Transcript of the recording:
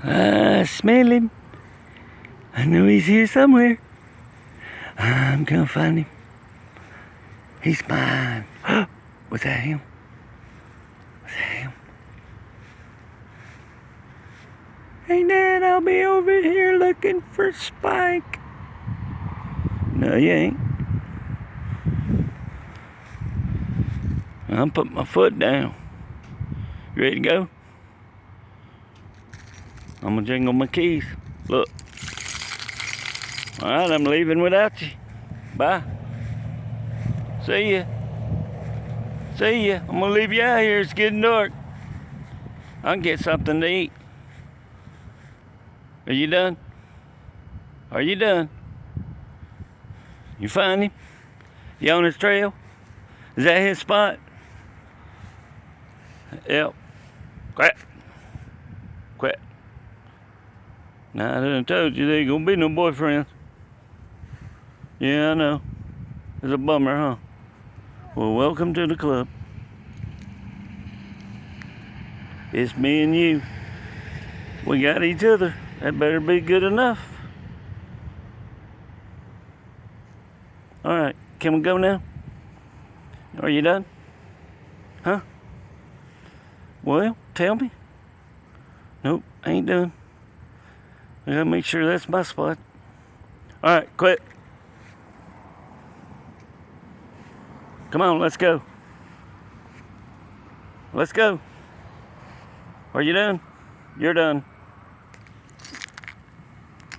I smell him. I know he's here somewhere. I'm gonna find him. He's mine. Was that him? Was that him? Hey, Dad, I'll be over here looking for Spike. No, you ain't. I'll put my foot down. You ready to go? I'm gonna jingle my keys. Look. Alright, I'm leaving without you. Bye. See ya. See ya. I'm gonna leave you out here. It's getting dark. I can get something to eat. Are you done? Are you done? You find him? You on his trail? Is that his spot? Yep. Quack. Quack. Now, I done told you there ain't gonna be no boyfriends. Yeah, I know. It's a bummer, huh? Well, welcome to the club. It's me and you. We got each other. That better be good enough. All right, can we go now? Are you done? Huh? Well, tell me. Nope, ain't done. I gotta make sure that's my spot. All right, quit. Come on, let's go. Let's go. Are you done? You're done.